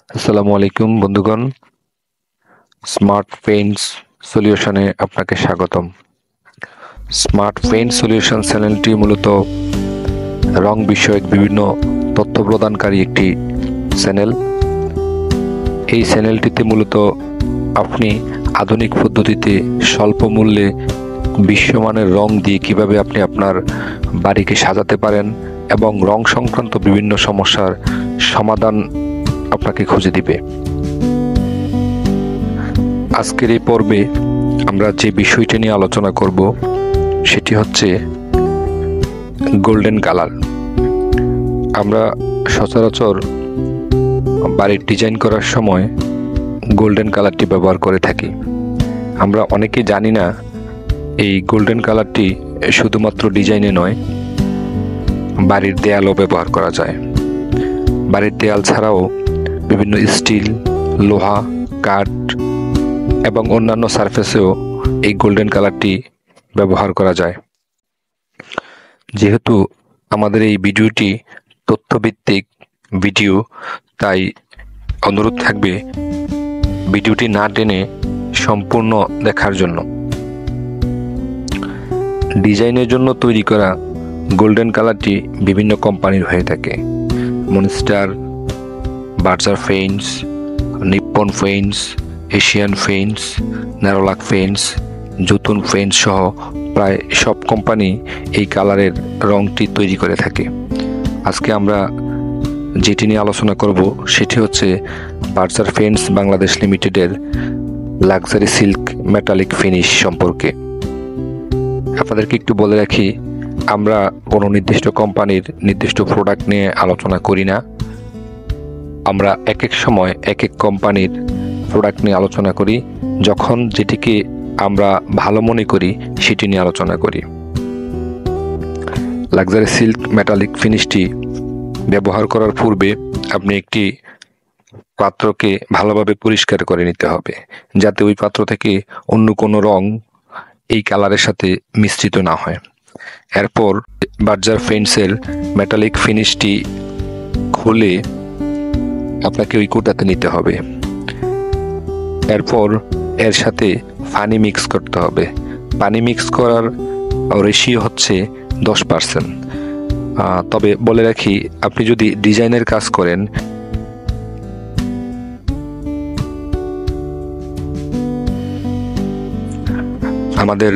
আসসালামু আলাইকুম বন্ধুগণ, স্মার্ট পেইন্টস সলিউশনে আপনাকে স্বাগতম। স্মার্ট পেইন্ট সলিউশন চ্যানেলটি মূলত রং বিষয়ক বিভিন্ন তথ্য প্রদানকারী একটি চ্যানেল। এই চ্যানেলটিতে মূলত আপনি আধুনিক পদ্ধতিতে স্বল্প মূল্যে বিশ্বমানের রং দিয়ে কিভাবে আপনি আপনার বাড়িকে সাজাতে পারেন এবং রং সংক্রান্ত বিভিন্ন সমস্যার সমাধান আপনাকে খুঁজে দিবে। আজকের এই পর্বে আমরা যে বিষয়টি নিয়ে আলোচনা করব সেটি হচ্ছে গোল্ডেন কালার। আমরা সচরাচর বাড়ির ডিজাইন করার সময় গোল্ডেন কালারটি ব্যবহার করে থাকি। আমরা অনেকেই জানি না এই গোল্ডেন কালারটি শুধুমাত্র ডিজাইনে নয়, বাড়ির দেয়ালও ব্যবহার করা যায়। বাড়ির দেয়াল ছাড়াও বিভিন্ন স্টিল, লোহা, কাঠ এবং অন্যান্য সারফেসেও এই গোল্ডেন কালারটি ব্যবহার করা যায়। যেহেতু আমাদের এই ভিডিওটি তথ্যভিত্তিক ভিডিও, তাই অনুরোধ থাকবে ভিডিওটি না টেনে সম্পূর্ণ দেখার জন্য। ডিজাইনের জন্য তৈরি করা গোল্ডেন কালারটি বিভিন্ন কোম্পানির হয়ে থাকে। Monster, Berger paints, Nippon paints, Asian paints, Nerolac paints, Jotun paints সহ প্রায় সব কোম্পানি এই কালারের রংটি তৈরি করে থাকে। আজকে আমরা যেটি নিয়ে আলোচনা করব সেটি হচ্ছে বার্জার পেইন্টস বাংলাদেশ লিমিটেডের লাক্সারি সিল্ক মেটালিক ফিনিশ সম্পর্কে। আপনাদেরকে একটু বলে রাখি, আমরা কোনো নির্দিষ্ট কোম্পানির নির্দিষ্ট প্রোডাক্ট নিয়ে আলোচনা করি না। আমরা এক এক সময় এক এক কোম্পানির প্রোডাক্ট নিয়ে আলোচনা করি, যখন যেটিকে আমরা ভালো মনে করি সেটি নিয়ে আলোচনা করি। লাক্সারি সিল্ক মেটালিক ফিনিশটি ব্যবহার করার পূর্বে আপনি একটি পাত্রকে ভালোভাবে পরিষ্কার করে নিতে হবে, যাতে ওই পাত্র থেকে অন্য কোনো রং এই কালারের সাথে মিশ্রিত না হয়। এরপর বার্জার পেইন্টসের মেটালিক ফিনিশটি খুলে আপনাকে ওই কোটাতে নিতে হবে। এরপর এর সাথে পানি মিক্স করতে হবে। পানি মিক্স করার রেশিও হচ্ছে 10%। তবে বলে রাখি, আপনি যদি ডিজাইনের কাজ করেন, আমাদের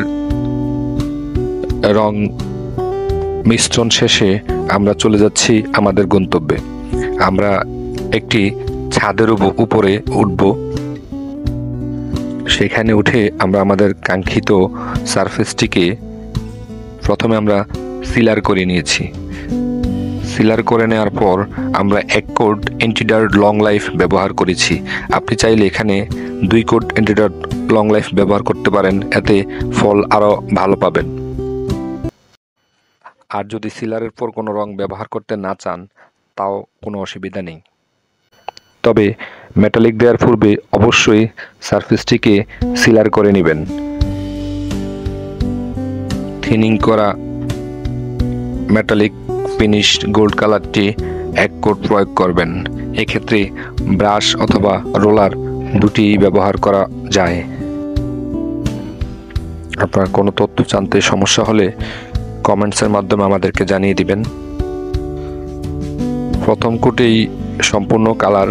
রং মিশ্রণ শেষে আমরা চলে যাচ্ছি আমাদের গন্তব্যে। আমরা একটি ছাদের উপরে উঠব। সেখানে উঠে আমরা আমাদের কাঙ্ক্ষিত সারফেসটিকে প্রথমে আমরা সিলার করে নিয়েছি। সিলার করে নেওয়ার পর আমরা 1 কোট এন্টিডার্ট লং লাইফ ব্যবহার করেছি। আপনি চাইলে এখানে 2 কোট এন্টিডার্ট লং লাইফ ব্যবহার করতে পারেন, এতে ফল আরও ভালো পাবেন। আর যদি সিলারের পর কোনো রং ব্যবহার করতে না চান, তাও কোনো অসুবিধা নেই। তবে মেটালিক দেওয়ার পূর্বে অবশ্যই সারফেসটিকে সিলার করে নেবেন। থিনিং করা মেটালিক ফিনিশ গোল্ড কালারটি 1 কোট প্রয়োগ করবেন। এক্ষেত্রে ব্রাশ অথবা রোলার দুটি ব্যবহার করা যায়। আপনার কোনো তথ্য জানতে সমস্যা হলে কমেন্টসের মাধ্যমে আমাদেরকে জানিয়ে দিবেন। প্রথম কোটেই সম্পূর্ণ কালার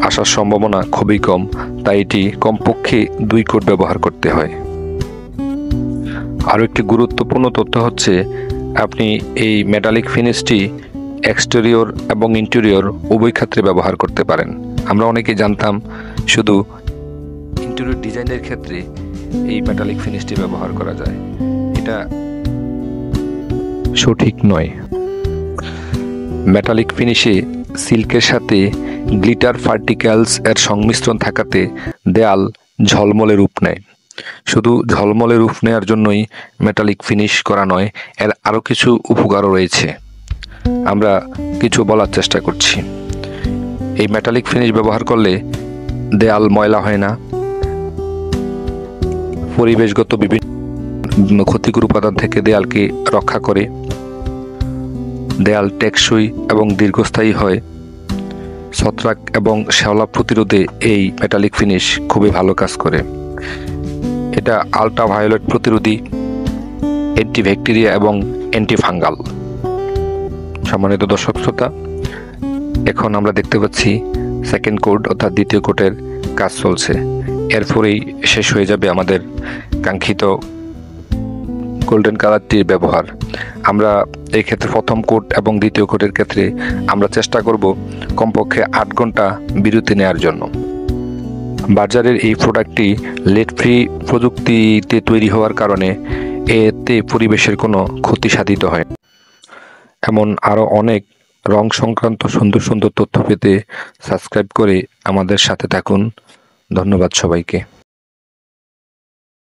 আসার সম্ভাবনা খুবই কম, তাই এটি কমপক্ষে 2 কোট ব্যবহার করতে হয়। আরও একটি গুরুত্বপূর্ণ তথ্য হচ্ছে, আপনি এই মেটালিক ফিনিশটি এক্সটেরিয়র এবং ইন্টেরিয়র উভয় ক্ষেত্রে ব্যবহার করতে পারেন। আমরা অনেকেই জানতাম শুধু ইন্টেরিয়র ডিজাইনের ক্ষেত্রে এই মেটালিক ফিনিশটি ব্যবহার করা যায়। এটা সঠিক নয়। মেটালিক ফিনিশে সিল্কের সাথে গ্লিটার পার্টিকেলস এর সংমিশ্রণ থাকাতে দেয়াল ঝলমলে রূপ নেয়। শুধু ঝলমলে রূপ নেওয়ার জন্যই মেটালিক ফিনিশ করা নয়, এর আরও কিছু উপকারও রয়েছে। আমরা কিছু বলার চেষ্টা করছি। এই মেটালিক ফিনিশ ব্যবহার করলে দেয়াল ময়লা হয় না, পরিবেশগত বিভিন্ন ক্ষতিকর উপাদান থেকে দেয়ালকে রক্ষা করে, দেয়াল টেকসই এবং দীর্ঘস্থায়ী হয়। ছত্রাক এবং শ্যাওলা প্রতিরোধে এই মেটালিক ফিনিশ খুবই ভালো কাজ করে। এটা আল্ট্রাভায়োলেট প্রতিরোধী, অ্যান্টিব্যাকটেরিয়া এবং অ্যান্টিফাঙ্গাল। সম্মানিত দর্শক শ্রোতা, এখন আমরা দেখতে পাচ্ছি সেকেন্ড কোট অর্থাৎ দ্বিতীয় কোটের কাজ চলছে। এরপরেই শেষ হয়ে যাবে আমাদের কাঙ্ক্ষিত গোল্ডেন কালারটির ব্যবহার। আমরা এই ক্ষেত্রে প্রথম কোট এবং দ্বিতীয় কোটের ক্ষেত্রে আমরা চেষ্টা করব কমপক্ষে 8 ঘন্টা বিরতি নেওয়ার জন্য। বাজারের এই প্রোডাক্টটি লেড ফ্রি প্রযুক্তিতে তৈরি হওয়ার কারণে এতে পরিবেশের কোনো ক্ষতি সাধিত হয় না। এমন আরও অনেক রং সংক্রান্ত সুন্দর সুন্দর তথ্য পেতে সাবস্ক্রাইব করে আমাদের সাথে থাকুন। ধন্যবাদ সবাইকে।